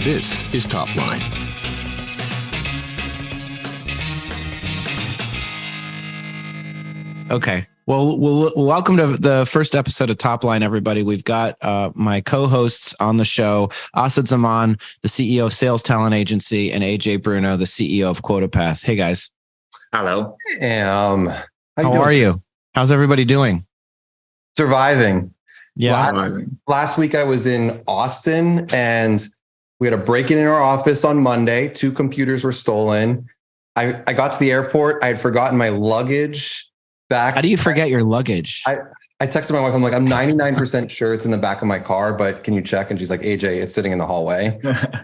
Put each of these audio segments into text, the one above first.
This is Topline. Okay. Well, welcome to the first episode of Topline, everybody. We've got my co-hosts on the show, Asad Zaman, the CEO of Sales Talent Agency, and AJ Bruno, the CEO of QuotaPath. Hey, guys. Hello. How are you? How's everybody doing? Surviving. Yeah. Last week I was in Austin and we had a break-in in our office on Monday. 2 computers were stolen. I got to the airport. I had forgotten my luggage back. How do you forget your luggage? I texted my wife. I'm like, I'm 99% sure it's in the back of my car, but can you check? And she's like, AJ, it's sitting in the hallway.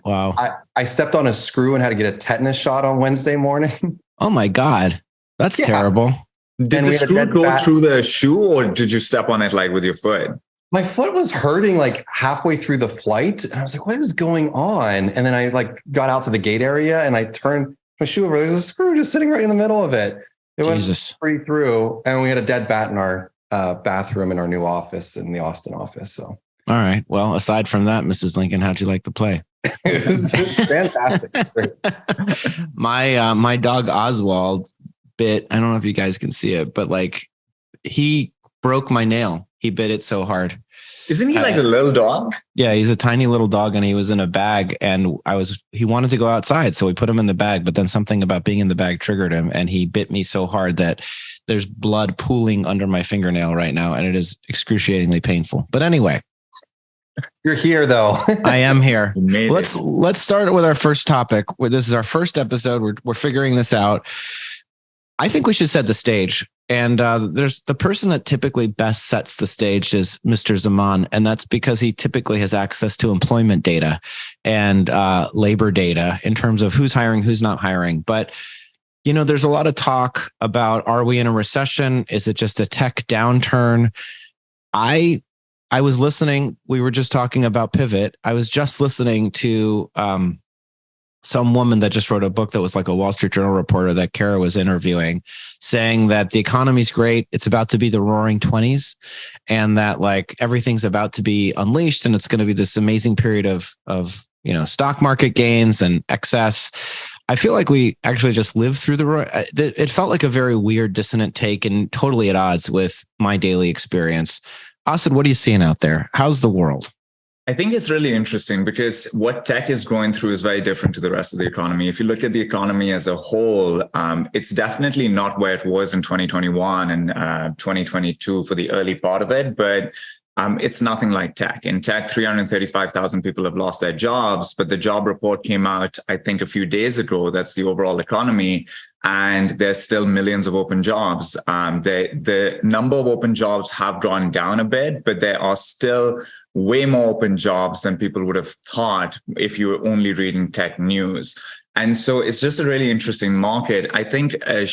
Wow. I stepped on a screw and had to get a tetanus shot on Wednesday morning. Oh my God. That's terrible. Did the screw go through the shoe or did you step on it like with your foot? My foot was hurting like halfway through the flight. And I was like, what is going on? And then I got out to the gate area and I turned my shoe over. There's a screw just sitting right in the middle of it. It went straight through. And we had a dead bat in our bathroom in our new office in the Austin office. So, all right. Well, aside from that, Mrs. Lincoln, how'd you like the play? It was fantastic. Great. My dog Oswald bit, I don't know if you guys can see it, but he broke my nail. He bit it so hard. Isn't he like a little dog? Yeah, he's a tiny little dog and he was in a bag and he wanted to go outside. So we put him in the bag, but then something about being in the bag triggered him and he bit me so hard that there's blood pooling under my fingernail right now. And it is excruciatingly painful. But anyway. You're here though. I am here. Let's start with our first topic. This is our first episode. We're figuring this out. I think we should set the stage. And there's the person that typically best sets the stage is Mr. Zaman. And that's because he typically has access to employment data and labor data in terms of who's hiring, who's not hiring. But, there's a lot of talk about, are we in a recession? Is it just a tech downturn? I was listening. We were just talking about Pivot. I was just listening to some woman that just wrote a book that was like a Wall Street Journal reporter that Kara was interviewing, saying that the economy's great. It's about to be the roaring 20s and that everything's about to be unleashed and it's going to be this amazing period of stock market gains and excess. I feel like we actually just lived through it felt like a very weird, dissonant take and totally at odds with my daily experience. Asad, what are you seeing out there? How's the world? I think it's really interesting because what tech is going through is very different to the rest of the economy. If you look at the economy as a whole, it's definitely not where it was in 2021 and 2022 for the early part of it, but it's nothing like tech. In tech, 335,000 people have lost their jobs, but the job report came out, I think, a few days ago. That's the overall economy. And there's still millions of open jobs. The number of open jobs have gone down a bit, but there are still way more open jobs than people would have thought if you were only reading tech news. And so it's just a really interesting market. I think I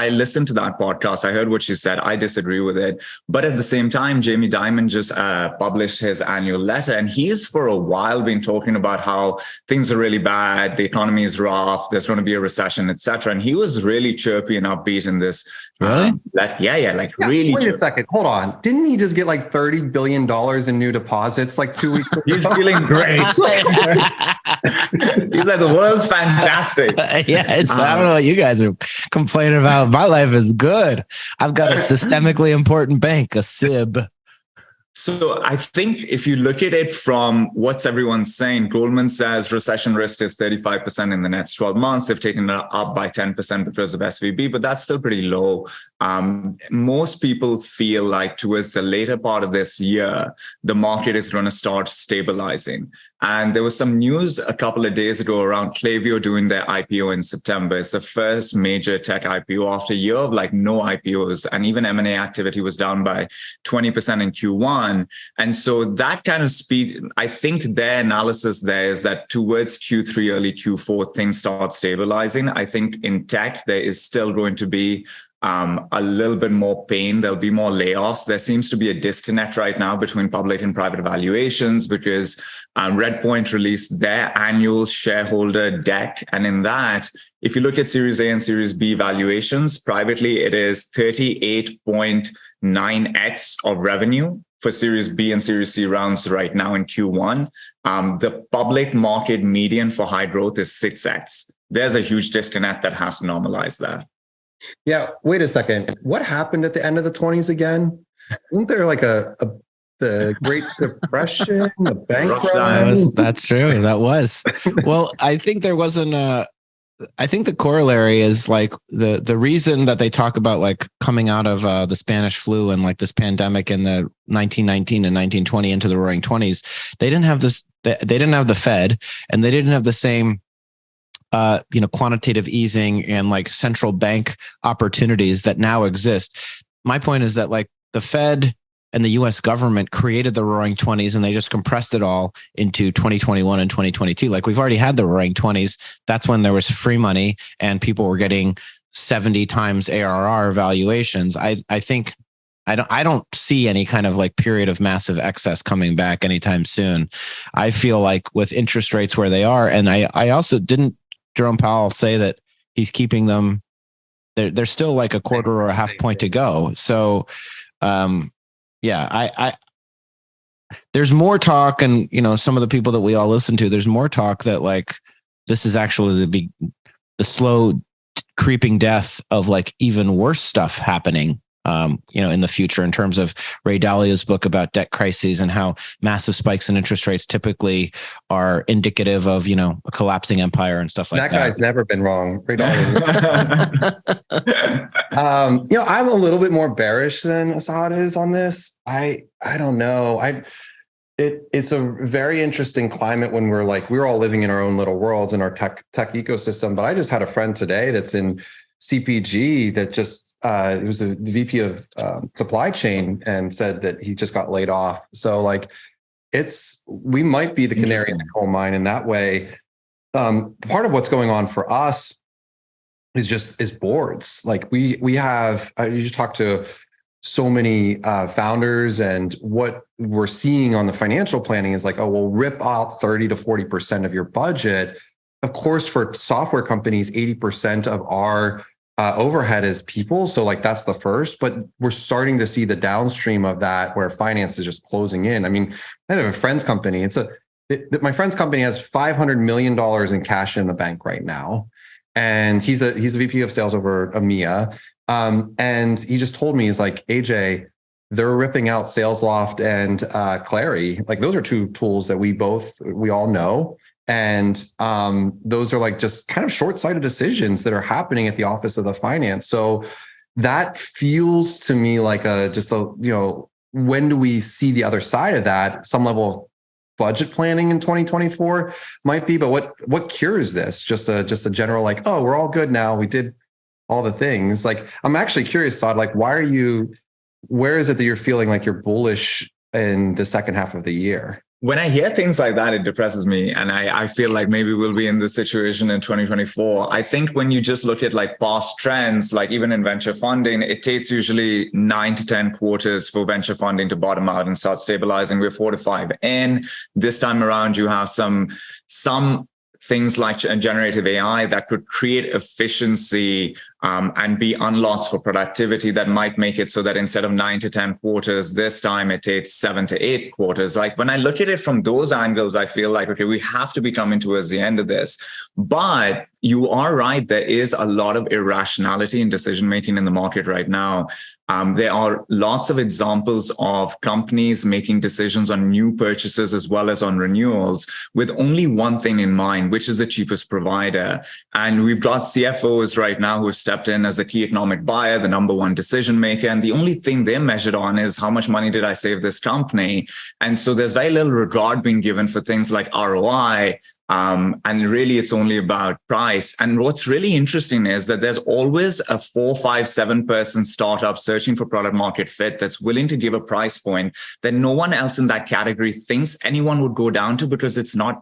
listened to that podcast. I heard what she said. I disagree with it. But at the same time, Jamie Dimon just published his annual letter. And he's for a while been talking about how things are really bad. The economy is rough. There's going to be a recession, et cetera. And he was really chirpy and upbeat in this. Really? Really. Wait a second. Hold on. Didn't he just get $30 billion in new deposits 2 weeks ago? He's feeling great. He's like, the world's fantastic. Yeah, I don't know what you guys are complaining about. My life is good. I've got a systemically important bank, a SIB. So I think if you look at it from what's everyone saying, Goldman says recession risk is 35% in the next 12 months. They've taken it up by 10% because of SVB, but that's still pretty low. Most people feel like towards the later part of this year, the market is going to start stabilizing. And there was some news a couple of days ago around Klaviyo doing their IPO in September. It's the first major tech IPO after a year of no IPOs. And even M&A activity was down by 20% in Q1. And so that kind of speed, I think their analysis there is that towards Q3, early Q4, things start stabilizing. I think in tech, there is still going to be a little bit more pain. There'll be more layoffs. There seems to be a disconnect right now between public and private valuations because Redpoint released their annual shareholder deck. And in that, if you look at Series A and Series B valuations, privately, it is 38.9x of revenue for Series B and Series C rounds right now in Q1, the public market median for high growth is 6x. There's a huge disconnect that has to normalize that. Yeah, wait a second. What happened at the end of the 20s again? Isn't there like the Great Depression, the bank run? That's true. That was. Well, I think there wasn't I think the corollary is like the reason that they talk about like coming out of the Spanish flu and like this pandemic in the 1919 and 1920 into the Roaring 20s. They didn't have this. They didn't have the Fed, and they didn't have the same quantitative easing and like central bank opportunities that now exist. My point is that like the Fed and the US government created the Roaring 20s and they just compressed it all into 2021 and 2022. Like we've already had the Roaring 20s. That's when there was free money and people were getting 70 times ARR valuations. I think I don't see any kind of like period of massive excess coming back anytime soon. I feel like with interest rates where they are, and I also didn't Jerome Powell say that he's keeping them. They're still like a quarter or a half point to go. So, I there's more talk, and some of the people that we all listen to, there's more talk that like this is actually the slow creeping death of like even worse stuff happening. In the future, in terms of Ray Dalio's book about debt crises and how massive spikes in interest rates typically are indicative of, a collapsing empire and stuff like that. That guy's never been wrong. Ray Dalio. I'm a little bit more bearish than Asad is on this. I don't know. It's a very interesting climate when we're all living in our own little worlds in our tech ecosystem. But I just had a friend today that's in CPG that just it was a VP of supply chain and said that he just got laid off. So we might be the canary in the coal mine in that way. Part of what's going on for us is boards. Like we have, you just talk to so many founders, and what we're seeing on the financial planning is like, oh, we'll rip out 30 to 40% of your budget. Of course, for software companies, 80% of our overhead is people. So that's the first, but we're starting to see the downstream of that where finance is just closing in. I mean, I have a friend's company. My friend's company has $500 million in cash in the bank right now. And he's a VP of sales over EMEA. And he just told me, he's like, AJ, they're ripping out SalesLoft and Clary. Like those are two tools that we all know. And those are just kind of short-sighted decisions that are happening at the office of the finance. So that feels to me like when do we see the other side of that? Some level of budget planning in 2024 might be, but what cures this? Just a general oh, we're all good now. We did all the things. I'm actually curious, Saad, where is it that you're feeling like you're bullish in the second half of the year? When I hear things like that, it depresses me. And I feel like maybe we'll be in this situation in 2024. I think when you just look at past trends, even in venture funding, it takes usually 9 to 10 quarters for venture funding to bottom out and start stabilizing. We're 4 to 5 in. This time around, you have some things like generative AI that could create efficiency and be unlocks for productivity that might make it so that instead of 9 to 10 quarters, this time it takes 7 to 8 quarters. When I look at it from those angles, I feel like, okay, we have to be coming towards the end of this. But you are right. There is a lot of irrationality in decision-making in the market right now. There are lots of examples of companies making decisions on new purchases as well as on renewals with only one thing in mind, which is the cheapest provider. And we've got CFOs right now who have stepped in as the key economic buyer, the number one decision maker. And the only thing they're measured on is how much money did I save this company? And so there's very little regard being given for things like ROI. And really, it's only about price. And what's really interesting is that there's always a 4, 5, 7 person startup searching for product market fit that's willing to give a price point that no one else in that category thinks anyone would go down to, because it's not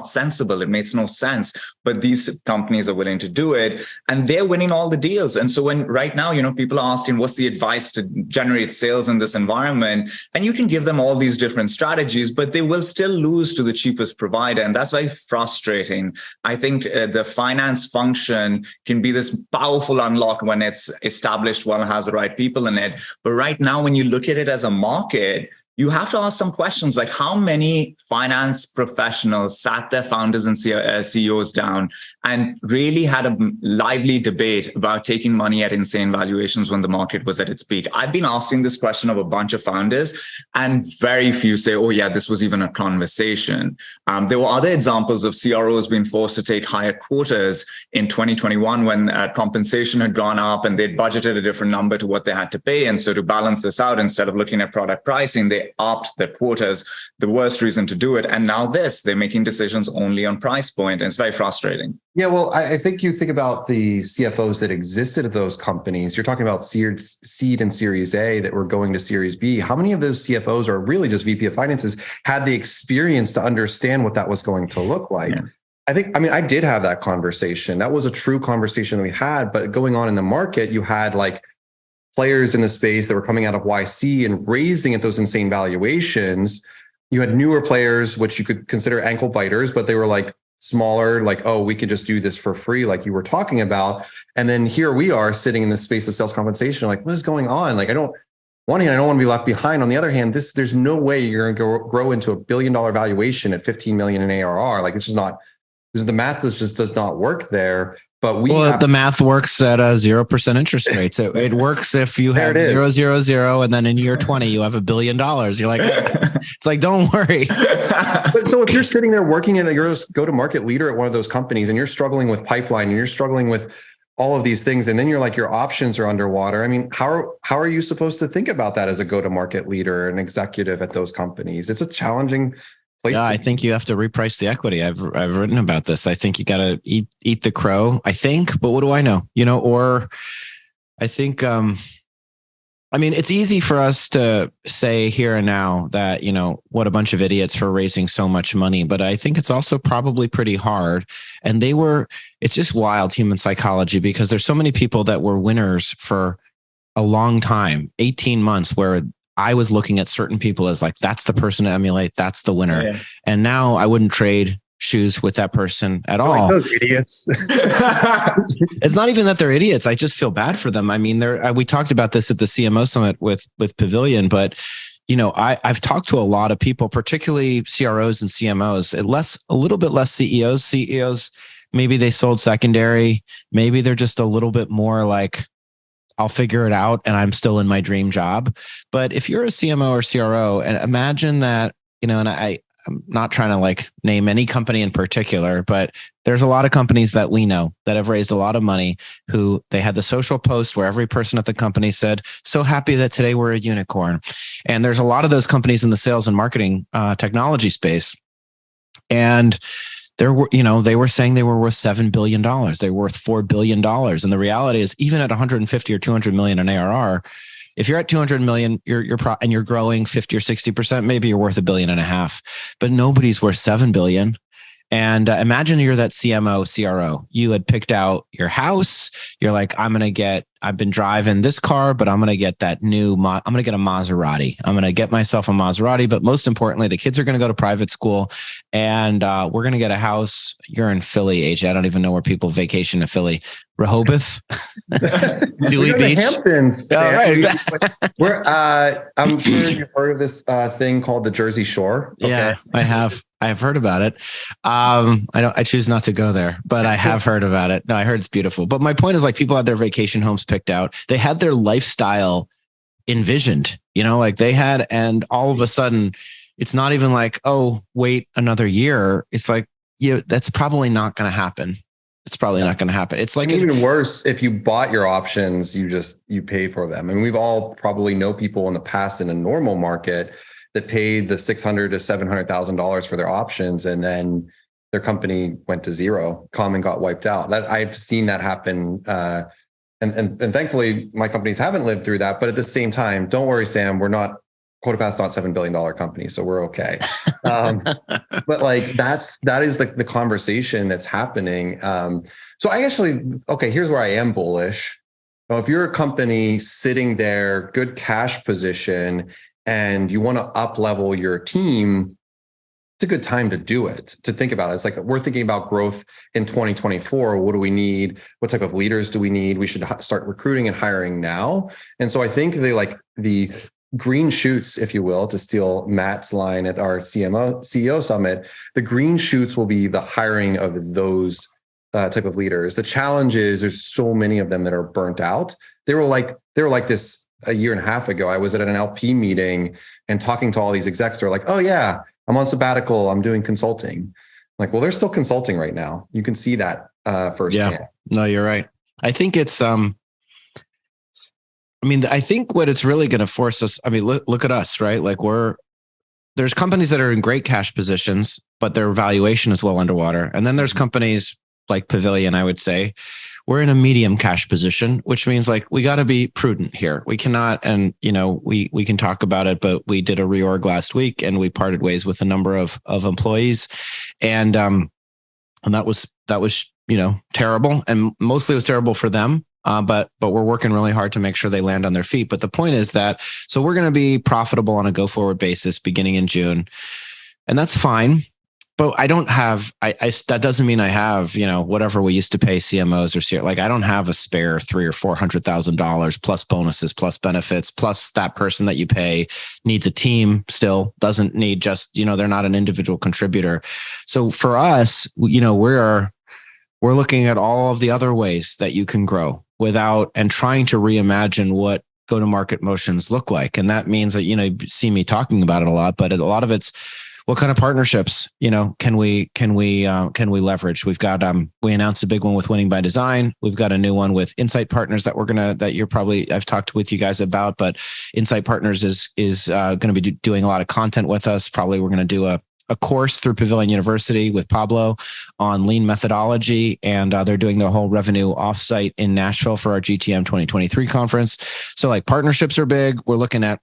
sensible. It makes no sense. But these companies are willing to do it, and they're winning all the deals. And so when right now, people are asking, what's the advice to generate sales in this environment? And you can give them all these different strategies, but they will still lose to the cheapest provider. And that's why frustrating. I think the finance function can be this powerful unlock when it's established well and has the right people in it. But right now, when you look at it as a market, you have to ask some questions like how many finance professionals sat their founders and CEOs down and really had a lively debate about taking money at insane valuations when the market was at its peak. I've been asking this question of a bunch of founders, and very few say, oh yeah, this was even a conversation. There were other examples of CROs being forced to take higher quotas in 2021 when compensation had gone up and they'd budgeted a different number to what they had to pay. And so to balance this out, instead of looking at product pricing, they upped their quotas, the worst reason to do it. And now they're making decisions only on price point. And it's very frustrating. Yeah, well, I think you think about the CFOs that existed at those companies. You're talking about seed and Series A that were going to Series B. How many of those CFOs, or really just VP of finances, had the experience to understand what that was going to look like? Yeah. I did have that conversation. That was a true conversation that we had, but going on in the market, you had like players in the space that were coming out of YC and raising at those insane valuations. You had newer players, which you could consider ankle biters, but they were like smaller, like, oh, we could just do this for free, like you were talking about. And then here we are sitting in the space of sales compensation, like, what is going on? Like, I don't want to be left behind. On the other hand, there's no way you're going to grow into $1 billion valuation at 15 million in ARR. Like, it's just not, the math just does not work there. But the math works at 0% interest rates. It works if you have 0, 0, 0, and then in year 20 you have $1 billion. You're like, it's like, don't worry. But so if you're sitting there working and you're a go-to-market leader at one of those companies, and you're struggling with pipeline, and you're struggling with all of these things, and then you're like, your options are underwater. I mean, how are you supposed to think about that as a go-to-market leader, an executive at those companies? It's a challenging place. Yeah, I think you have to reprice the equity. I've written about this. I think you got to eat the crow, I think, but what do I know? Or I think, it's easy for us to say here and now that, what a bunch of idiots for raising so much money, but I think it's also probably pretty hard. And it's just wild human psychology, because there's so many people that were winners for a long time, 18 months, where I was looking at certain people as like, that's the person to emulate. That's the winner. Yeah. And now I wouldn't trade shoes with that person at all. Like those idiots. It's not even that they're idiots. I just feel bad for them. I mean, we talked about this at the CMO Summit with Pavilion, but I've talked to a lot of people, particularly CROs and CMOs, a little bit less CEOs. CEOs, maybe they sold secondary. Maybe they're just a little bit more like, I'll figure it out and I'm still in my dream job. But if you're a CMO or CRO, and imagine that, and I'm not trying to like name any company in particular, but there's a lot of companies that we know that have raised a lot of money, who they had the social post where every person at the company said, so happy that today we're a unicorn. And there's a lot of those companies in the sales and marketing technology space. And they were saying they were worth $7 billion. They're worth $4 billion. And the reality is, even at 150 or 200 million in ARR, if you're at 200 million, and you're growing 50 or 60%, maybe you're worth $1.5 billion, but nobody's worth $7 billion. And imagine you're that CMO, CRO. You had picked out your house. You're like, I've been driving this car, but I'm going to get that I'm going to get a Maserati. I'm going to get myself a Maserati. But most importantly, the kids are going to go to private school, and we're going to get a house. You're in Philly, AJ. I don't even know where people vacation to Philly. Rehoboth? Dewey Beach? Hamptons. Oh, right, exactly. I'm sure you've heard of this thing called the Jersey Shore. Okay? Yeah, I have. I've heard about it. I choose not to go there, but I have heard about it. No, I heard it's beautiful. But my point is, like, people had their vacation homes picked out. They had their lifestyle envisioned, like they had, and all of a sudden it's not even like, oh, wait another year. It's like, that's probably not going to happen. It's probably not going to happen. It's like, even worse, if you bought your options, you pay for them. I mean, we've all probably know people in the past in a normal market that paid the $600,000 to $700,000 for their options, and then their company went to zero. Common got wiped out. That I've seen that happen, and thankfully my companies haven't lived through that. But at the same time, don't worry, Sam. We're not QuotaPath's not $7 billion company, so we're okay. But like that is the conversation that's happening. So here's where I am bullish. Now, if you're a company sitting there, good cash position, and you want to up-level your team, it's a good time to do it, to think about it. It's like, we're thinking about growth in 2024. What do we need? What type of leaders do we need? We should start recruiting and hiring now. And so I think the green shoots, if you will, to steal Matt's line at our CEO summit, the green shoots will be the hiring of those type of leaders. The challenge is there's so many of them that are burnt out. They were like this a year and a half ago. I was at an LP meeting and talking to all these execs. They're like, oh yeah, I'm on sabbatical. I'm doing consulting. Like, well, they're still consulting right now. You can see that firsthand. Yeah, no, you're right. I think it's, I think what it's really going to force us, look at us, right? Like there's companies that are in great cash positions, but their valuation is well underwater. And then there's companies like Pavilion, I would say, we're in a medium cash position, which means like we got to be prudent here. We cannot, and we can talk about it, but we did a reorg last week and we parted ways with a number of employees, and that was terrible, and mostly it was terrible for them. But we're working really hard to make sure they land on their feet. But the point is that, so we're going to be profitable on a go forward basis beginning in June, and that's fine. But I don't have, that doesn't mean I have, whatever we used to pay CMOs or like, I don't have a spare $300,000 or $400,000 plus bonuses, plus benefits, plus that person that you pay needs a team still, doesn't need just, they're not an individual contributor. So for us, we're looking at all of the other ways that you can grow without, and trying to reimagine what go-to-market motions look like. And that means that, you see me talking about it a lot, but a lot of it's, what kind of partnerships, can we leverage? We've got, we announced a big one with Winning by Design. We've got a new one with Insight Partners that I've talked with you guys about, but Insight Partners is going to be doing a lot of content with us. Probably we're going to do a course through Pavilion University with Pablo on lean methodology. And they're doing the whole revenue offsite in Nashville for our GTM 2023 conference. So like partnerships are big. We're looking at,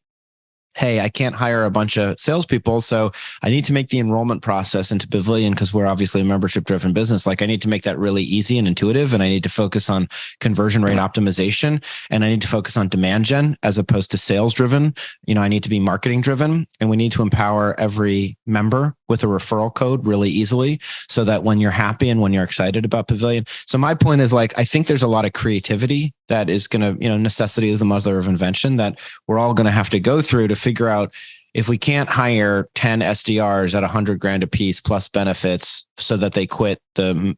hey, I can't hire a bunch of salespeople, so I need to make the enrollment process into Pavilion, because we're obviously a membership-driven business. Like, I need to make that really easy and intuitive, and I need to focus on conversion rate optimization, and I need to focus on demand gen as opposed to sales-driven. I need to be marketing-driven, and we need to empower every member with a referral code really easily, so that when you're happy and when you're excited about Pavilion. So my point is, like, I think there's a lot of creativity that is going to, necessity is the mother of invention, that we're all going to have to go through to figure out, if we can't hire 10 SDRs at $100,000 a piece plus benefits so that they quit the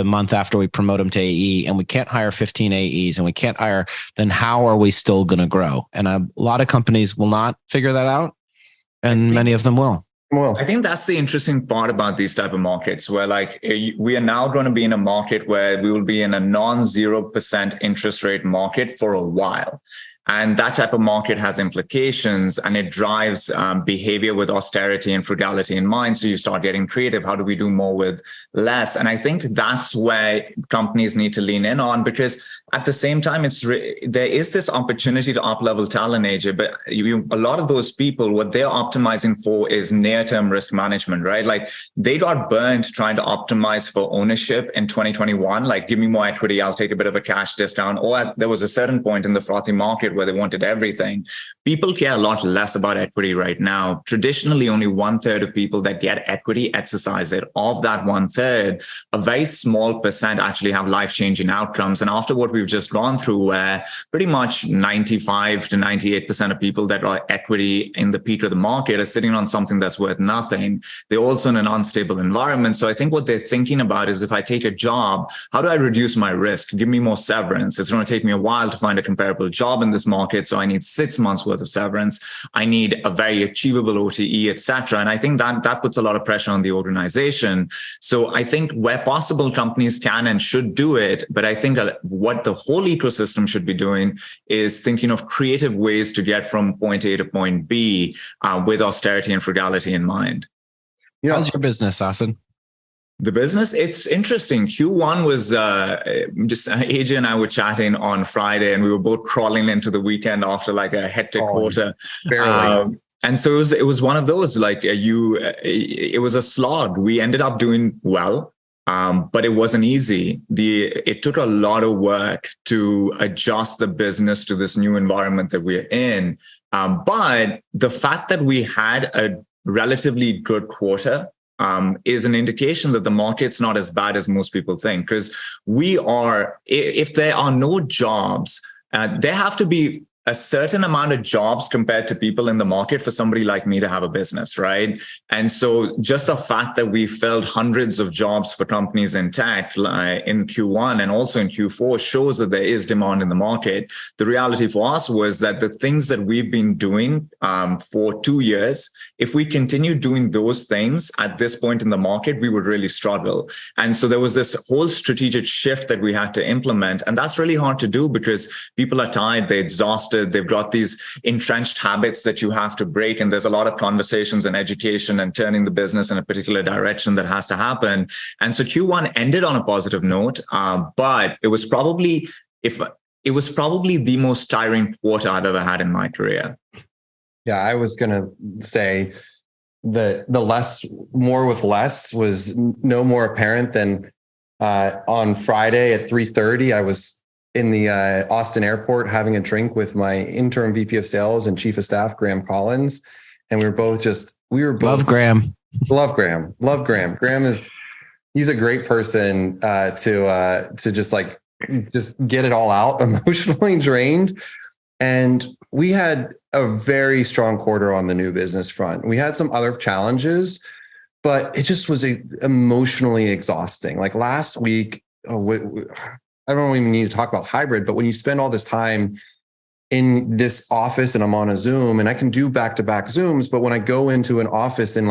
month after we promote them to AE, and we can't hire 15 AEs, and we can't hire, then how are we still going to grow? And a lot of companies will not figure that out, and many of them will. Well, I think that's the interesting part about these type of markets, where like we are now going to be in a market where we will be in a non-0% interest rate market for a while. And that type of market has implications, and it drives behavior with austerity and frugality in mind. So you start getting creative. How do we do more with less? And I think that's where companies need to lean in on, because at the same time, there is this opportunity to up-level talent, AJ, but a lot of those people, what they're optimizing for is near-term risk management, right? Like, they got burned trying to optimize for ownership in 2021. Like, give me more equity, I'll take a bit of a cash discount. Or there was a certain point in the frothy market where they wanted everything. People care a lot less about equity right now. Traditionally, only 1/3 of people that get equity exercise it. Of that 1/3, a very small percent actually have life-changing outcomes. And after what we've just gone through, where pretty much 95 to 98% of people that are equity in the peak of the market are sitting on something that's worth nothing. They're also in an unstable environment. So I think what they're thinking about is, if I take a job, how do I reduce my risk? Give me more severance. It's going to take me a while to find a comparable job in this market, so I need 6 months worth of severance. I need a very achievable OTE, etc. And I think that puts a lot of pressure on the organization. So I think where possible, companies can and should do it. But I think what the whole ecosystem should be doing is thinking of creative ways to get from point A to point B with austerity and frugality in mind. How's your business, Asad? The business, it's interesting. Q1 was just AJ and I were chatting on Friday, and we were both crawling into the weekend after like a hectic quarter. And so it was one of those, like it was a slog. We ended up doing well, but it wasn't easy. It took a lot of work to adjust the business to this new environment that we're in. But the fact that we had a relatively good quarter is an indication that the market's not as bad as most people think. Because if there are no jobs, there have to be a certain amount of jobs compared to people in the market for somebody like me to have a business, right? And so just the fact that we filled hundreds of jobs for companies in tech in Q1 and also in Q4 shows that there is demand in the market. The reality for us was that the things that we've been doing for 2 years, if we continue doing those things at this point in the market, we would really struggle. And so there was this whole strategic shift that we had to implement. And that's really hard to do because people are tired, they're exhausted, they've got these entrenched habits that you have to break. And there's a lot of conversations and education and turning the business in a particular direction that has to happen. And so Q1 ended on a positive note, but it was probably the most tiring quarter I've ever had in my career. Yeah, I was going to say that more with less was no more apparent than on Friday at 3:30, I was in the Austin airport having a drink with my interim VP of sales and chief of staff, Graham Collins. And we were both love Graham. Love Graham. He's a great person to just get it all out, emotionally drained. And we had a very strong quarter on the new business front. We had some other challenges, but it just was emotionally exhausting. Like last week, I don't even need to talk about hybrid, but when you spend all this time in this office and I'm on a Zoom and I can do back-to-back Zooms, but when I go into an office and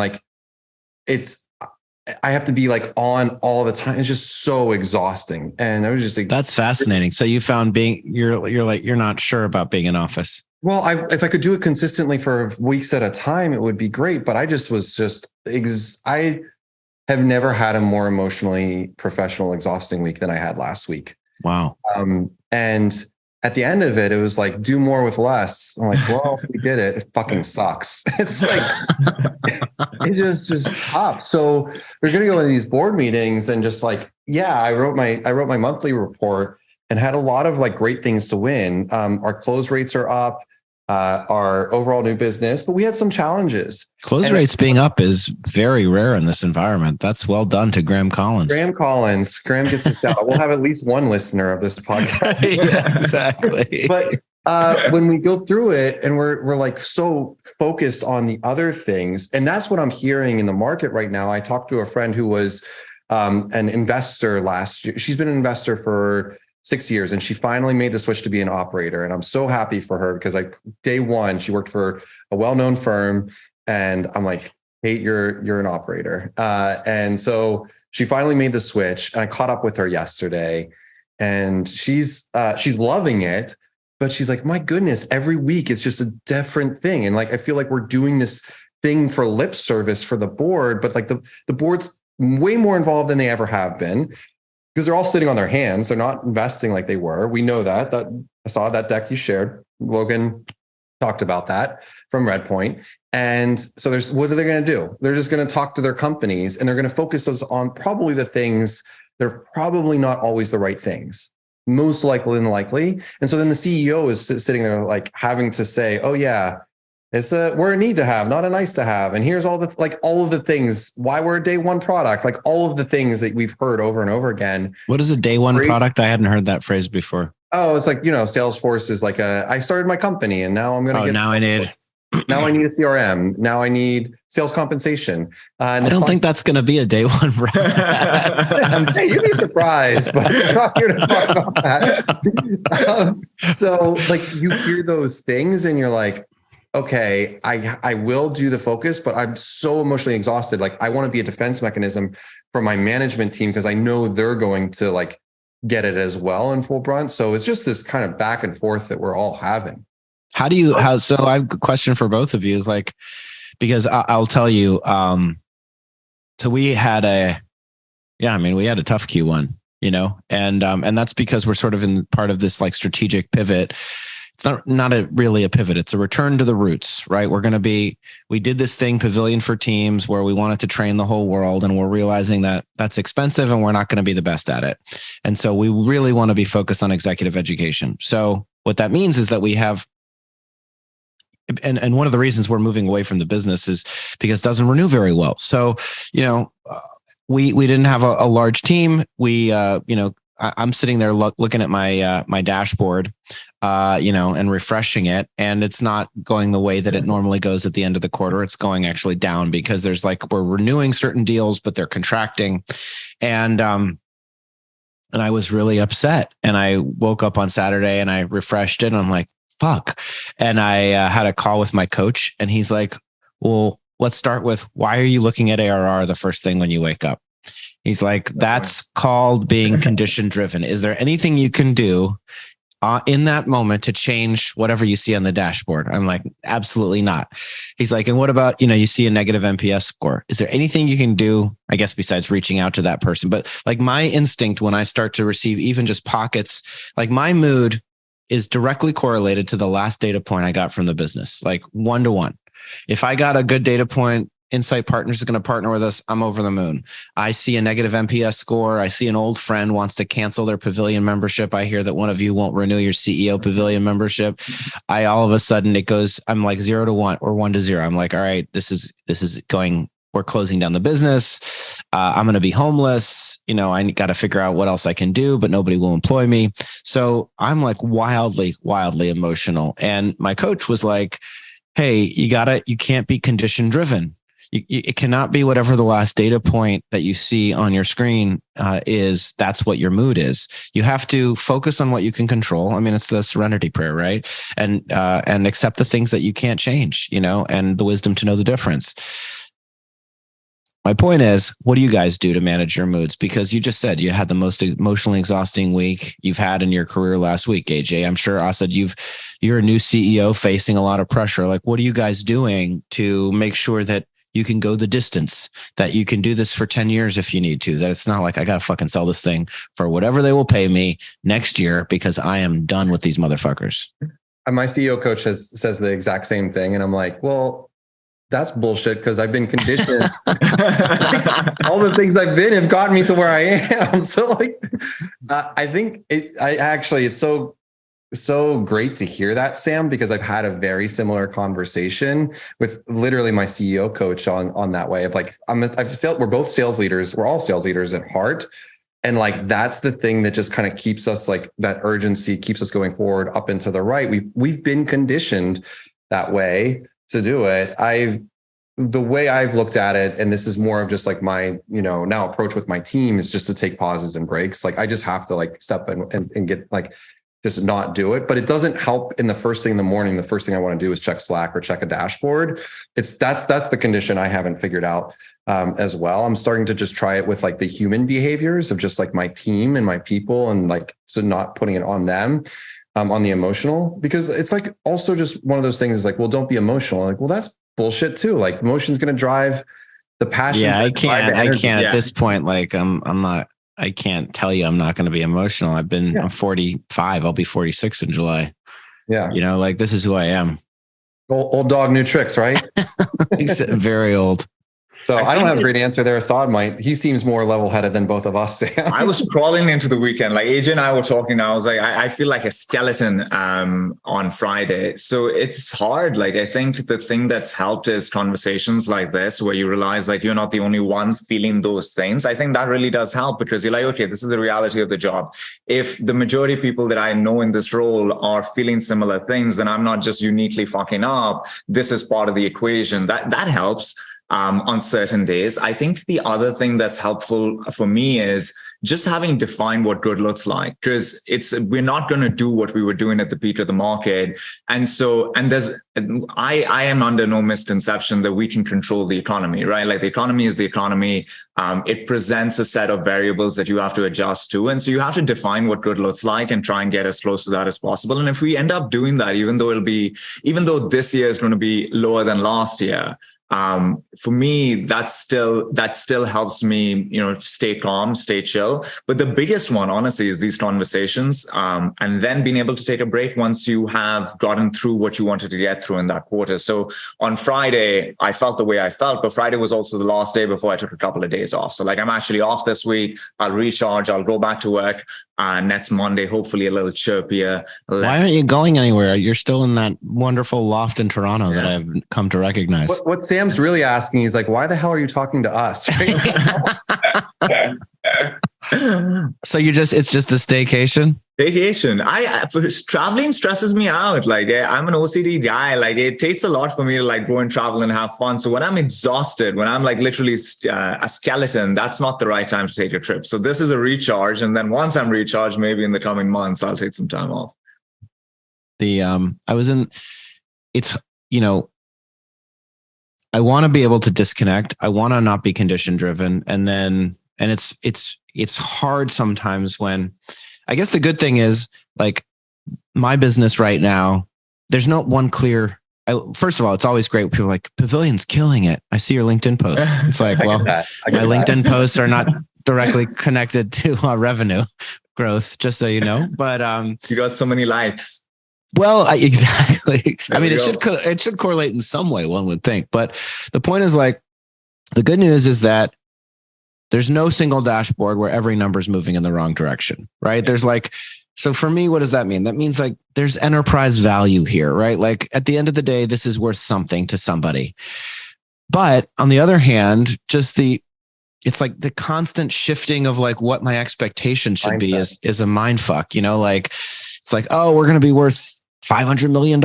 I have to be like on all the time, it's just so exhausting. And I was just like, that's fascinating. So you found you're not sure about being in office. Well, if I could do it consistently for weeks at a time, it would be great. But I I have never had a more emotionally professional, exhausting week than I had last week. Wow. And at the end of it, it was like, do more with less. I'm like, well, we did it. It fucking sucks. It's like, it's just tough. So we're going to go into these board meetings and just like, yeah, I wrote my monthly report and had a lot of like great things to win. Our close rates are up, our overall new business, but we had some challenges. Close rates being up is very rare in this environment. That's well done to Graham Collins. Graham gets us out. We'll have at least one listener of this podcast. Yeah, exactly. But when we go through it and we're like so focused on the other things, and that's what I'm hearing in the market right now. I talked to a friend who was an investor last year. She's been an investor for 6 years, and she finally made the switch to be an operator. And I'm so happy for her because like day one, she worked for a well-known firm, and I'm like, hey, you're an operator. And so she finally made the switch, and I caught up with her yesterday, and she's loving it, but she's like, my goodness, every week it's just a different thing. And like, I feel like we're doing this thing for lip service for the board, but like the board's way more involved than they ever have been. Because they're all sitting on their hands. They're not investing like they were. We know that I saw that deck you shared. Logan talked about that from Redpoint. And so what are they going to do? They're just going to talk to their companies and they're going to focus us on probably the things. They're probably not always the right things, most likely and likely. And so then the CEO is sitting there like having to say, oh yeah, we're a need to have, not a nice to have. And here's all of the things, why we're a day one product, like all of the things that we've heard over and over again. What is a day one product? I hadn't heard that phrase before. Oh, it's like, Salesforce is like I started my company and now I'm going to now I need a CRM. Now I need sales compensation. I don't think that's going to be a day one product. Hey, you'd be surprised, but I'm not here to talk about that. So like you hear those things and you're like, okay, I will do the focus, but I'm so emotionally exhausted. Like I want to be a defense mechanism for my management team because I know they're going to like get it as well in full brunt. So it's just this kind of back and forth that we're all having. So I have a question for both of you is like, because I'll tell you, so we had a tough Q1, and that's because we're sort of in part of this like strategic pivot. It's not really a pivot. It's a return to the roots, right? We did this thing, Pavilion for Teams, where we wanted to train the whole world, and we're realizing that that's expensive and we're not going to be the best at it. And so we really want to be focused on executive education. So what that means is that we have, and one of the reasons we're moving away from the business is because it doesn't renew very well. So, we didn't have a large team. I'm sitting there looking at my my dashboard, and refreshing it, and it's not going the way that it normally goes at the end of the quarter. It's going actually down because there's we're renewing certain deals, but they're contracting, and I was really upset. And I woke up on Saturday and I refreshed it, and I'm like, fuck. And I had a call with my coach, and he's like, well, let's start with, why are you looking at ARR the first thing when you wake up? He's like, that's called being condition driven. Is there anything you can do in that moment to change whatever you see on the dashboard? I'm like, absolutely not. He's like, and what about, you see a negative NPS score? Is there anything you can do, I guess, besides reaching out to that person? But my instinct when I start to receive even just pockets, my mood is directly correlated to the last data point I got from the business, 1-to-1. If I got a good data point, Insight Partners is going to partner with us, I'm over the moon. I see a negative NPS score. I see an old friend wants to cancel their Pavilion membership. I hear that one of you won't renew your CEO Pavilion membership. All of a sudden I'm 0-to-1 or 1-to-0. I'm like, all right, this is going, we're closing down the business. I'm going to be homeless. I got to figure out what else I can do, but nobody will employ me. So I'm wildly, wildly emotional. And my coach was like, hey, you can't be condition driven. It cannot be whatever the last data point that you see on your screen is. That's what your mood is. You have to focus on what you can control. I mean, it's the serenity prayer, right? And accept the things that you can't change, and the wisdom to know the difference. My point is, what do you guys do to manage your moods? Because you just said you had the most emotionally exhausting week you've had in your career last week, AJ. I'm sure, Asad, you're a new CEO facing a lot of pressure. What are you guys doing to make sure that you can go the distance, that you can do this for 10 years if you need to, that it's not I got to fucking sell this thing for whatever they will pay me next year because I am done with these motherfuckers? My CEO coach says the exact same thing. And I'm like, well, that's bullshit, because I've been conditioned. All the things I've been have gotten me to where I am. So I think it's so great to hear that, Sam, because I've had a very similar conversation with literally my CEO coach on that way of we're both sales leaders. We're all sales leaders at heart. And that's the thing that just kind of keeps us that urgency keeps us going forward up and to the right. We've been conditioned that way to do it. The way I've looked at it, and this is more of just my, now approach with my team, is just to take pauses and breaks. I just have to step in and get just not do it. But it doesn't help in the first thing in the morning. The first thing I want to do is check Slack or check a dashboard. That's the condition I haven't figured out as well. I'm starting to just try it with the human behaviors of just my team and my people, and so not putting it on them. On the emotional, because it's also just one of those things is well, don't be emotional. Well, that's bullshit too. Emotion's going to drive the passion. Yeah, I can't at this point. I'm not, I can't tell you I'm not going to be emotional. I'm 45. I'll be 46 in July. Yeah. This is who I am. Old dog, new tricks, right? Very old. So I don't have a great answer there. Asad might. He seems more level-headed than both of us, Sam. I was crawling into the weekend. AJ and I were talking. I was I feel like a skeleton on Friday. So it's hard. I think the thing that's helped is conversations like this, where you realize you're not the only one feeling those things. I think that really does help, because you're okay, this is the reality of the job. If the majority of people that I know in this role are feeling similar things, then I'm not just uniquely fucking up. This is part of the equation. That helps. On certain days. I think the other thing that's helpful for me is just having defined what good looks like, because we're not going to do what we were doing at the peak of the market. And I am under no misconception that we can control the economy, right? The economy is the economy. It presents a set of variables that you have to adjust to. And so you have to define what good looks like and try and get as close to that as possible. And if we end up doing that, even though this year is going to be lower than last year, for me, that still helps me, stay calm, stay chill. But the biggest one, honestly, is these conversations, and then being able to take a break once you have gotten through what you wanted to get through in that quarter. So on Friday, I felt the way I felt, but Friday was also the last day before I took a couple of days off. So I'm actually off this week. I'll recharge. I'll go back to work. Next Monday, hopefully a little chirpier. Why aren't you going anywhere? You're still in that wonderful loft in Toronto that I've come to recognize. What Sam's really asking, he's why the hell are you talking to us? So it's just a staycation? Vacation. Traveling stresses me out. Like I'm an OCD guy. Like it takes a lot for me to like go and travel and have fun. So when I'm exhausted, when I'm like literally a skeleton, that's not the right time to take a trip. So this is a recharge. And then once I'm recharged, maybe in the coming months, I'll take some time off. It's, I want to be able to disconnect. I want to not be condition driven. And it's hard sometimes when, I guess the good thing is like my business right now, there's no one clear. First of all, it's always great when people are like, Pavilion's killing it. I see your LinkedIn posts. It's like, well, my LinkedIn posts are not directly connected to revenue growth, just so you know. But you got so many likes. Well, exactly. I mean, it should correlate in some way, one would think. But the point is like, the good news is that there's no single dashboard where every number is moving in the wrong direction, right? There's like, so for me, what does that mean? That means like there's enterprise value here, right? Like at the end of the day, this is worth something to somebody. But on the other hand, it's like the constant shifting of like what my expectation should be is a mind fuck, like it's like, oh, we're going to be worth $500 million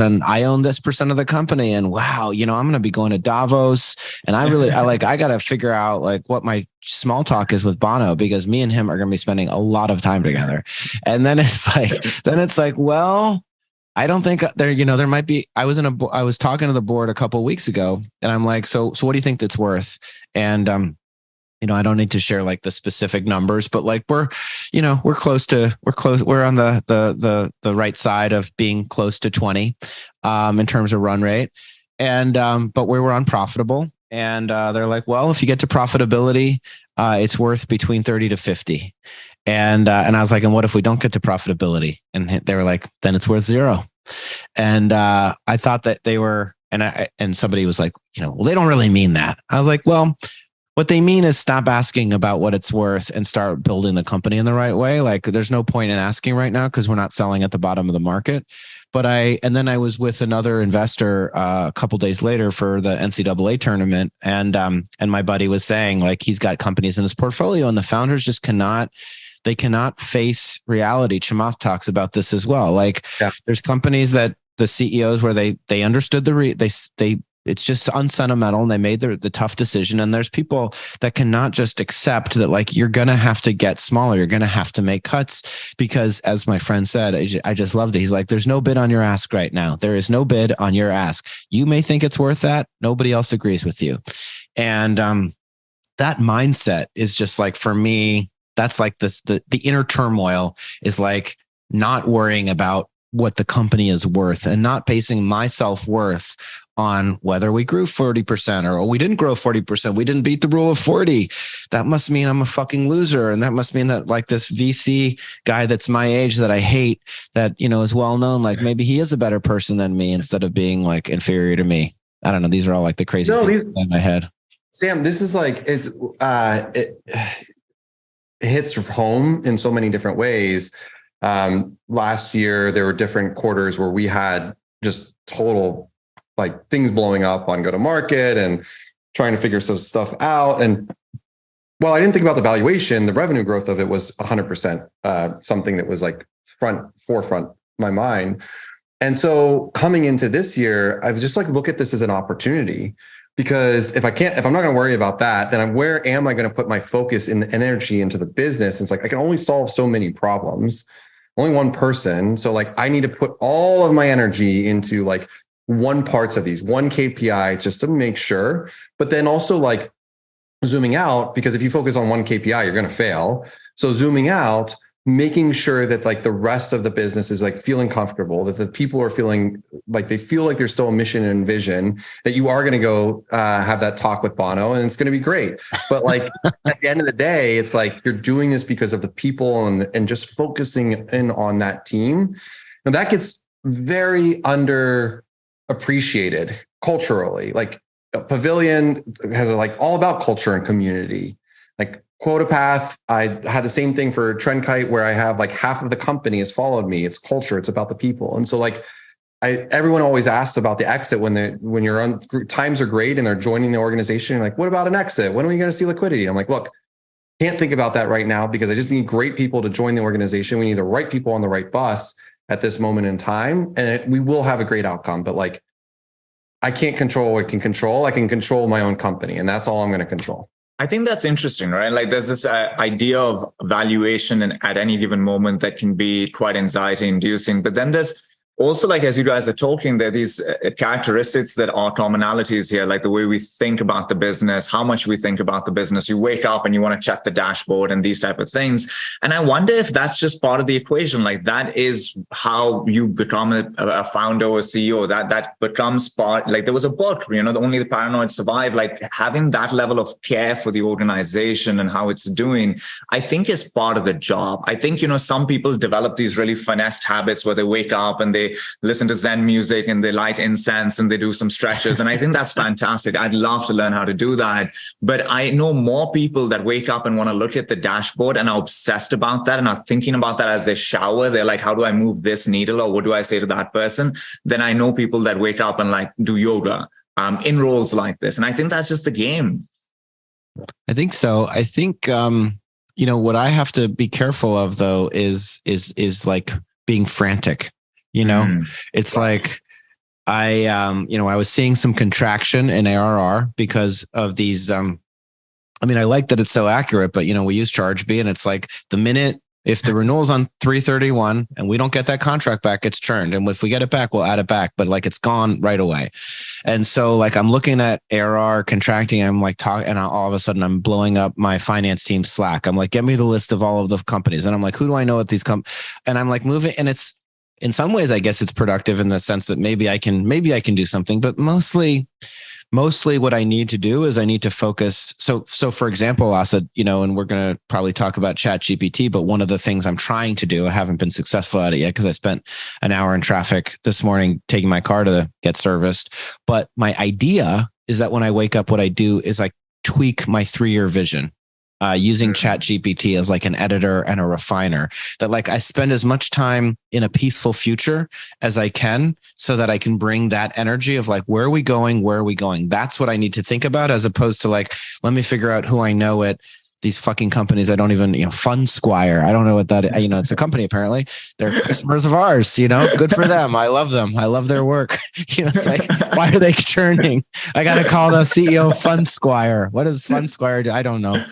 and I own this percent of the company. And wow, I'm going to be going to Davos. And I got to figure out like what my small talk is with Bono, because me and him are going to be spending a lot of time together. And then it's like, well, I don't think there might be, I was talking to the board a couple of weeks ago and I'm like, so what do you think that's worth? And, I don't need to share like the specific numbers, but like we're on the right side of being close to 20 in terms of run rate. And but we were unprofitable. And they're like, well, if you get to profitability, it's worth between 30 to 50. And I was like, and what if we don't get to profitability? And they were like, then it's worth 0. And I thought that they were, and somebody was like, well, they don't really mean that. I was like, well, what they mean is stop asking about what it's worth and start building the company in the right way. Like there's no point in asking right now because we're not selling at the bottom of the market. But then I was with another investor a couple days later for the NCAA tournament. And my buddy was saying like, he's got companies in his portfolio and the founders just cannot face reality. Chamath talks about this as well. Like there's companies that the CEOs where they understood it's just unsentimental and they made the tough decision. And there's people that cannot just accept that like, you're going to have to get smaller. You're going to have to make cuts because as my friend said, I just loved it. He's like, there's no bid on your ask right now. There is no bid on your ask. You may think it's worth that. Nobody else agrees with you. And that mindset is just like, for me, that's like the inner turmoil is like not worrying about what the company is worth and not basing my self-worth on whether we grew 40% or we didn't grow 40%. We didn't beat the rule of 40. That must mean I'm a fucking loser. And that must mean that like this VC guy that's my age that I hate that, is well known, like maybe he is a better person than me instead of being like inferior to me. I don't know. These are all like the crazy things in my head. Sam, this is like, it hits home in so many different ways. Last year, there were different quarters where we had just total like things blowing up on go-to-market and trying to figure some stuff out. And while I didn't think about the valuation, the revenue growth of it was 100% something that was like forefront my mind. And so coming into this year, I've just like look at this as an opportunity because if I'm not going to worry about that, then where am I going to put my focus and energy into the business? It's like I can only solve so many problems. Only one person. So like I need to put all of my energy into like one parts of these, one KPI just to make sure, but then also like zooming out, because if you focus on one KPI, you're going to fail. So zooming out, making sure that like the rest of the business is like feeling comfortable, that the people are feeling like they feel like there's still a mission and vision, that you are going to go have that talk with Bono and it's going to be great. But like at the end of the day, it's like you're doing this because of the people and just focusing in on that team. And that gets very underappreciated culturally. Like Pavilion has like all about culture and community. Like Quota Path, I had the same thing for Trendkite where I have like half of the company has followed me. It's culture, it's about the people. And so like everyone always asks about the exit when you're on times are great and they're joining the organization. Like, what about an exit? When are we going to see liquidity? I'm like, look, Can't think about that right now because I just need great people to join the organization. We need the right people on the right bus at this moment in time, and we will have a great outcome. But like, I can't control what I can control. I can control my own company, and that's all I'm going to control. I think that's interesting, right? Like there's this idea of valuation and at any given moment that can be quite anxiety inducing. But then there's also, like, as you guys are talking, there are these characteristics that are commonalities here, like the way we think about the business, how much we think about the business. You wake up and you want to check the dashboard and these type of things. And I wonder if that's just part of the equation. Like that is how you become a founder or CEO. That becomes part. Like there was a book, the Only the Paranoid Survive. Like having that level of care for the organization and how it's doing, I think is part of the job. I think some people develop these really finessed habits where they wake up and they listen to Zen music and they light incense and they do some stretches. And I think that's fantastic. I'd love to learn how to do that. But I know more people that wake up and want to look at the dashboard and are obsessed about that and are thinking about that as they shower. They're like, how do I move this needle? Or what do I say to that person? Then I know people that wake up and like do yoga in roles like this. And I think that's just the game. I think so. I think, what I have to be careful of though is like being frantic. It's like I was seeing some contraction in ARR because of these. I like that it's so accurate, but we use ChargeBee, and it's like the minute if the renewal's on 3/31 and we don't get that contract back, it's churned, and if we get it back, we'll add it back. But like it's gone right away, and so like I'm looking at ARR contracting. I'm like and all of a sudden I'm blowing up my finance team Slack. I'm like, get me the list of all of the companies, and I'm like, who do I know at these and I'm like moving, and it's. In some ways, I guess it's productive in the sense that maybe I can do something, but mostly what I need to do is I need to focus. So for example, Asad, and we're going to probably talk about ChatGPT, but one of the things I'm trying to do, I haven't been successful at it yet because I spent an hour in traffic this morning taking my car to get serviced. But my idea is that when I wake up, what I do is I tweak my 3-year vision. Using ChatGPT as like an editor and a refiner, that like I spend as much time in a peaceful future as I can so that I can bring that energy of like, where are we going? That's what I need to think about, as opposed to like, let me figure out who I know at these fucking companies. I don't even, FundSquire. I don't know what that is. It's a company, apparently. They're customers of ours, good for them. I love them. I love their work. It's like, why are they churning? I got to call the CEO of FundSquire. What does FundSquire do? I don't know.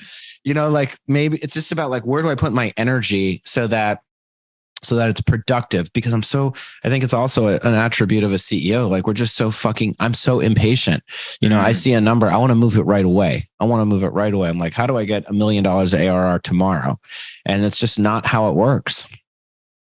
Like maybe it's just about like, where do I put my energy so that it's productive? Because I think it's also an attribute of a CEO. Like we're just so I'm so impatient. I see a number, I want to move it right away. I'm like, how do I get $1 million of ARR tomorrow? And it's just not how it works.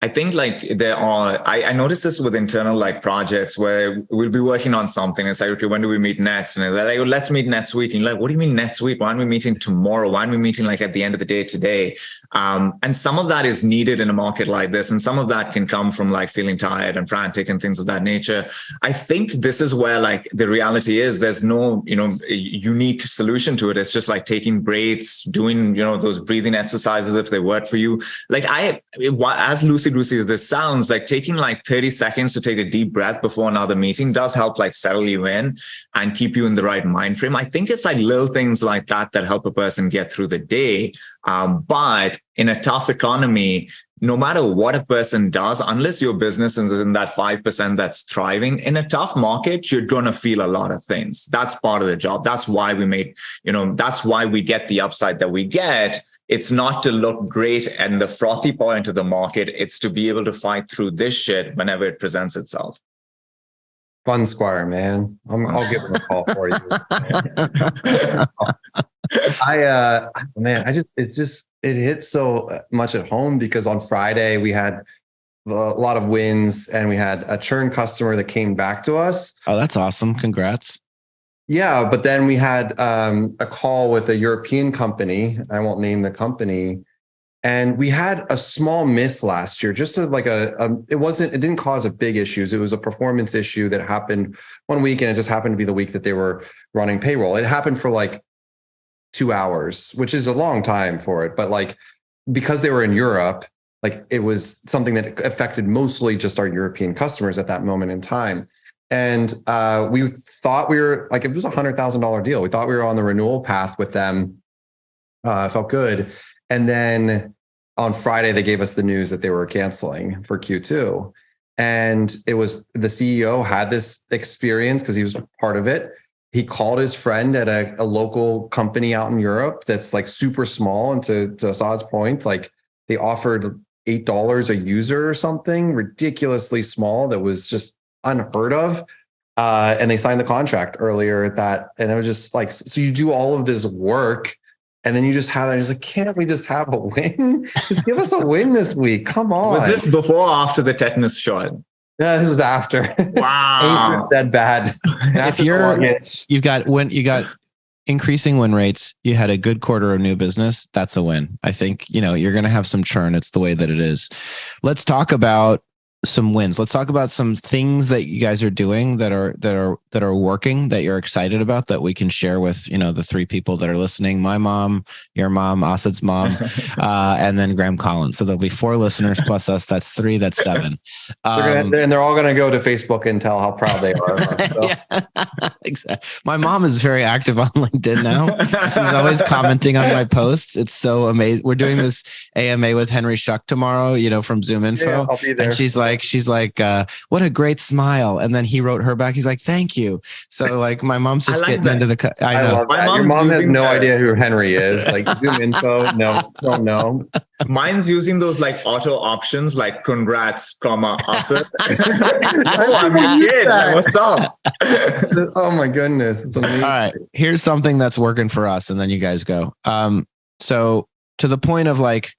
I think like I noticed this with internal like projects where we'll be working on something. It's like, okay, when do we meet next? And they're like, well, let's meet next week. And you're like, what do you mean next week? Why aren't we meeting tomorrow? Why aren't we meeting like at the end of the day today? And some of that is needed in a market like this. And some of that can come from like feeling tired and frantic and things of that nature. I think this is where like the reality is there's no, unique solution to it. It's just like taking breaks, doing, those breathing exercises if they work for you. Like as lucid as this sounds, like taking like 30 seconds to take a deep breath before another meeting does help like settle you in and keep you in the right mind frame. I think it's like little things like that help a person get through the day. But in a tough economy, no matter what a person does, unless your business is in that 5% that's thriving, in a tough market, you're going to feel a lot of things. That's part of the job. That's why that's why we get the upside that we get. It's not to look great and the frothy point of the market. It's to be able to fight through this shit whenever it presents itself. FundSquire, man. I'll give them a call for you. It hits so much at home because on Friday we had a lot of wins and we had a churn customer that came back to us. Oh, that's awesome. Congrats. Yeah, but then we had a call with a European company. I won't name the company. And we had a small miss last year, just it didn't cause a big issues. It was a performance issue that happened one week, and it just happened to be the week that they were running payroll. It happened for like 2 hours, which is a long time for it. But like, because they were in Europe, like it was something that affected mostly just our European customers at that moment in time. And we thought we were like, it was $100,000 deal. We thought we were on the renewal path with them. It felt good. And then on Friday, they gave us the news that they were canceling for Q2. And it was the CEO had this experience because he was part of it. He called his friend at a local company out in Europe that's like super small. And to Asad's point, like they offered $8 a user or something ridiculously small that was just unheard of. And they signed the contract earlier at that. And it was just like, so you do all of this work and then you just have that. Just like, can't we just have a win? Just give us a win this week. Come on. Was this before or after the tetanus shot? Yeah, this was after. Wow. That bad. If you got increasing win rates, you had a good quarter of new business, that's a win. I think, you're going to have some churn. It's the way that it is. Let's talk about some wins. Let's talk about some things that you guys are doing that are working, that you're excited about, that we can share with the three people that are listening: my mom, your mom, Asad's mom, and then Graham Collins. So there'll be 4 listeners plus us. That's 3. That's 7. And they're all going to go to Facebook and tell how proud they are. So. Yeah, exactly. My mom is very active on LinkedIn now. She's always commenting on my posts. It's so amazing. We're doing this AMA with Henry Schuck tomorrow, from Zoom Info. Yeah, I'll be there. And she's like, what a great smile. And then he wrote her back. He's like, thank you. So like my mom's just getting into the, I know. Love that. Your mom has no idea who Henry is. Like Zoom Info. No, don't know. Mine's using those like auto options, like congrats, Asad. Oh, I'm your kid. What's up? Oh my goodness. It's amazing. All right. Here's something that's working for us. And then you guys go. So to the point of like,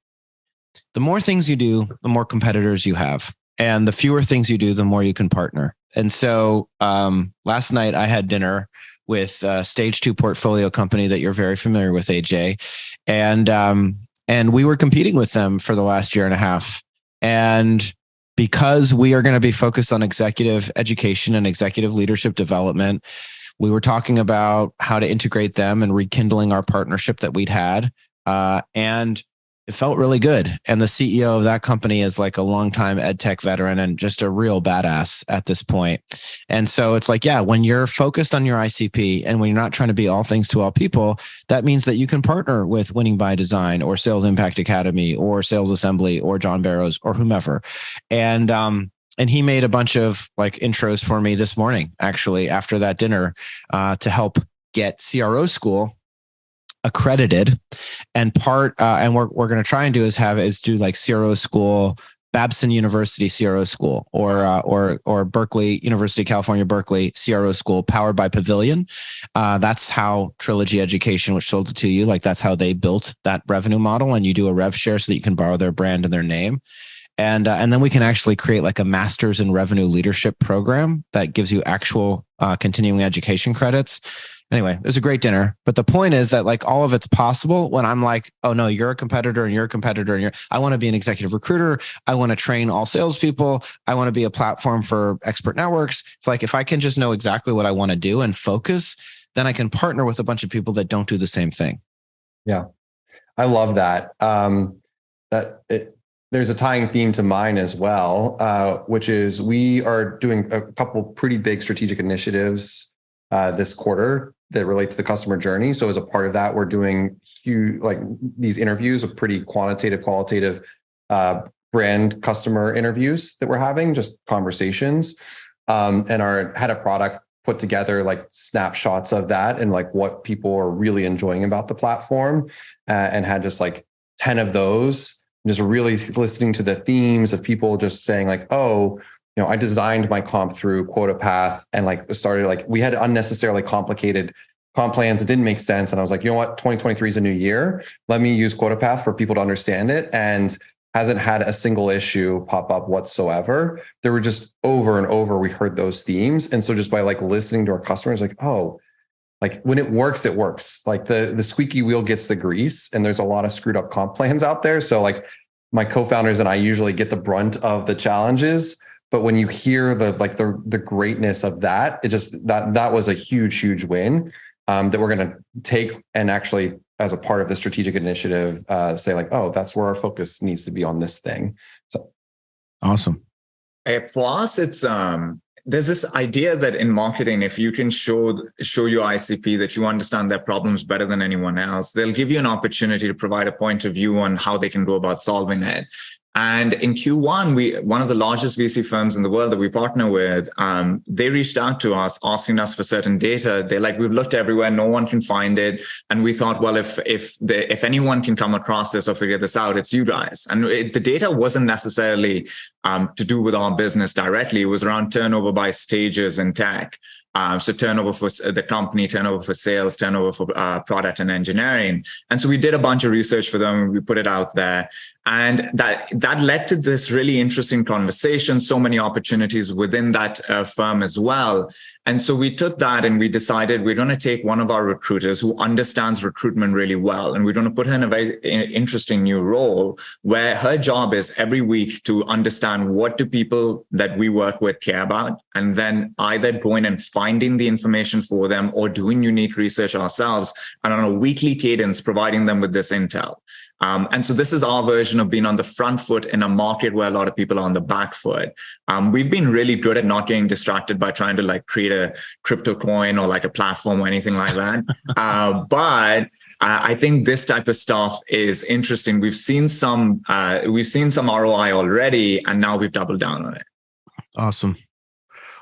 the more things you do, the more competitors you have. And the fewer things you do, the more you can partner. And so last night I had dinner with Stage 2 portfolio company that you're very familiar with, AJ. And we were competing with them for the last year and a half. And because we are going to be focused on executive education and executive leadership development, we were talking about how to integrate them and rekindling our partnership that we'd had. And it felt really good. And the CEO of that company is like a longtime ed tech veteran and just a real badass at this point. And so it's like, yeah, when you're focused on your ICP and when you're not trying to be all things to all people, that means that you can partner with Winning by Design or Sales Impact Academy or Sales Assembly or John Barrows or whomever. And he made a bunch of like intros for me this morning, actually, after that dinner, to help get CRO School accredited. And and we're going to try and do like CRO School, Babson University CRO School, or Berkeley University, California, Berkeley CRO School, powered by Pavilion. That's how Trilogy Education, which sold it to you, like that's how they built that revenue model. And you do a rev share so that you can borrow their brand and their name. And then we can actually create like a master's in revenue leadership program that gives you actual continuing education credits. Anyway, it was a great dinner. But the point is that like all of it's possible when I'm like, oh no, you're a competitor and you're a competitor and I want to be an executive recruiter. I want to train all salespeople. I want to be a platform for expert networks. It's like, if I can just know exactly what I want to do and focus, then I can partner with a bunch of people that don't do the same thing. Yeah, I love that. There's a tying theme to mine as well, which is we are doing a couple pretty big strategic initiatives this quarter that relate to the customer journey. So as a part of that, we're doing huge, like these interviews of pretty qualitative brand customer interviews that we're having, just conversations. And our head of product put together like snapshots of that and like what people are really enjoying about the platform, and had just like 10 of those, just really listening to the themes of people just saying like, oh, I designed my comp through quota path and like started like, we had unnecessarily complicated comp plans. It didn't make sense. And I was like, you know what? 2023 is a new year. Let me use quota path for people to understand it. And hasn't had a single issue pop up whatsoever. There were just over and over, we heard those themes. And so just by like listening to our customers, like, oh, like when it works, it works. Like the squeaky wheel gets the grease, and there's a lot of screwed up comp plans out there. So like my co-founders and I usually get the brunt of the challenges. But when you hear the greatness of that, it just that was a huge win that we're going to take and actually, as a part of the strategic initiative, say like, oh, that's where our focus needs to be on this thing. So awesome. For us, it's there's this idea that in marketing, if you can show your ICP that you understand their problems better than anyone else, they'll give you an opportunity to provide a point of view on how they can go about solving it. And in Q1, one of the largest VC firms in the world that we partner with, they reached out to us asking us for certain data. They're like, we've looked everywhere, no one can find it. And we thought, well, if anyone can come across this or figure this out, it's you guys. And the data wasn't necessarily to do with our business directly. It was around turnover by stages in tech. So turnover for the company, turnover for sales, turnover for product and engineering. And so we did a bunch of research for them and we put it out there. And that led to this really interesting conversation, so many opportunities within that firm as well. And so we took that and we decided we're going to take one of our recruiters who understands recruitment really well. And we're going to put her in a very interesting new role where her job is every week to understand what do people that we work with care about, and then either going and finding the information for them or doing unique research ourselves, and on a weekly cadence, providing them with this intel. And so this is our version of being on the front foot in a market where a lot of people are on the back foot. We've been really good at not getting distracted by trying to like create a crypto coin or like a platform or anything like that. But I think this type of stuff is interesting. We've seen some ROI already, and now we've doubled down on it. Awesome.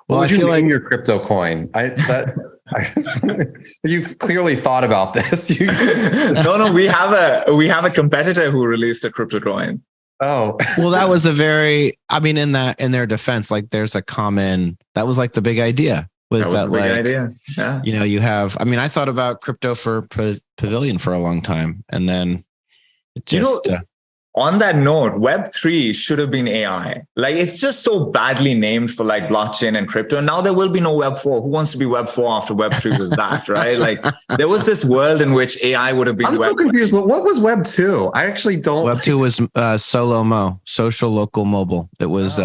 Well, I feel like your crypto coin. You've clearly thought about this. No, we have a competitor who released a crypto coin. Oh, well, that was in their defense, like there's a common, that was like the big idea. Was that like, idea. Yeah. You have, I thought about crypto for Pavilion for a long time. And then it just, on that note, Web3 should have been AI. Like, it's just so badly named for like blockchain and crypto. And now there will be no Web4. Who wants to be Web4 after Web3 was that, right? Like, there was this world in which AI would have been. I'm so confused. What was Web2? I actually don't. Web2 was Solo-Mo, social, local, mobile. It was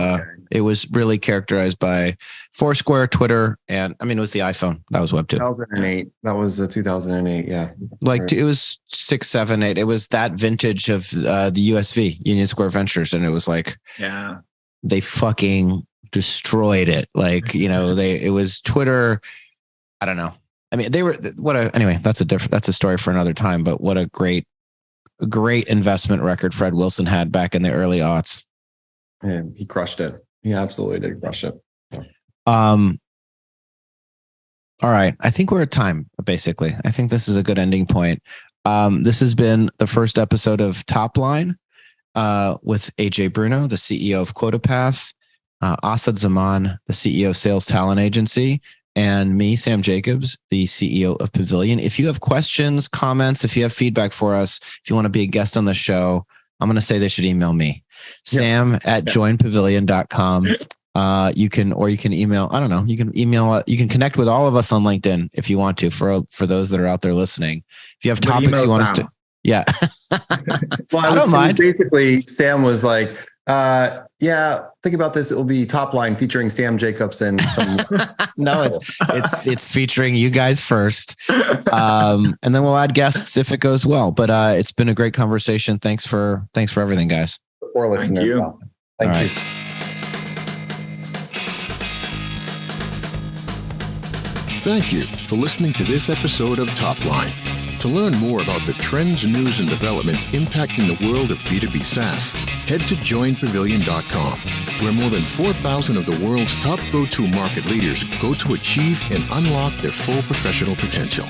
it was really characterized by Foursquare, Twitter, and it was the iPhone. That was Web2. 2008. That was 2008. Yeah. Like it was 6, 7, 8. It was that vintage of the USV, Union Square Ventures. And it was like, yeah, they fucking destroyed it. Like, it was Twitter. I don't know. Anyway, that's a story for another time, but what a great investment record Fred Wilson had back in the early aughts. Yeah, he crushed it. He absolutely did crush it. Yeah. All right. I think we're at time, basically. I think this is a good ending point. This has been the first episode of Topline with AJ Bruno, the CEO of QuotaPath, Asad Zaman, the CEO of Sales Talent Agency, and me, Sam Jacobs, the CEO of Pavilion. If you have questions, comments, if you have feedback for us, if you want to be a guest on the show, I'm going to say they should email me, sam@joinpavilion.com. You can email, I don't know, you can connect with all of us on LinkedIn if you want to, for those that are out there listening. If you have topics you want us to, yeah. Well, I don't mind. Basically, Sam was like, think about this. It will be Topline featuring Sam Jacobs and some. No, it's featuring you guys first, and then we'll add guests if it goes well. But it's been a great conversation. Thanks for everything, guys. For listeners, thank you. Thank you for listening to this episode of Topline. To learn more about the trends, news, and developments impacting the world of B2B SaaS, head to joinpavilion.com, where more than 4,000 of the world's top go-to market leaders go to achieve and unlock their full professional potential.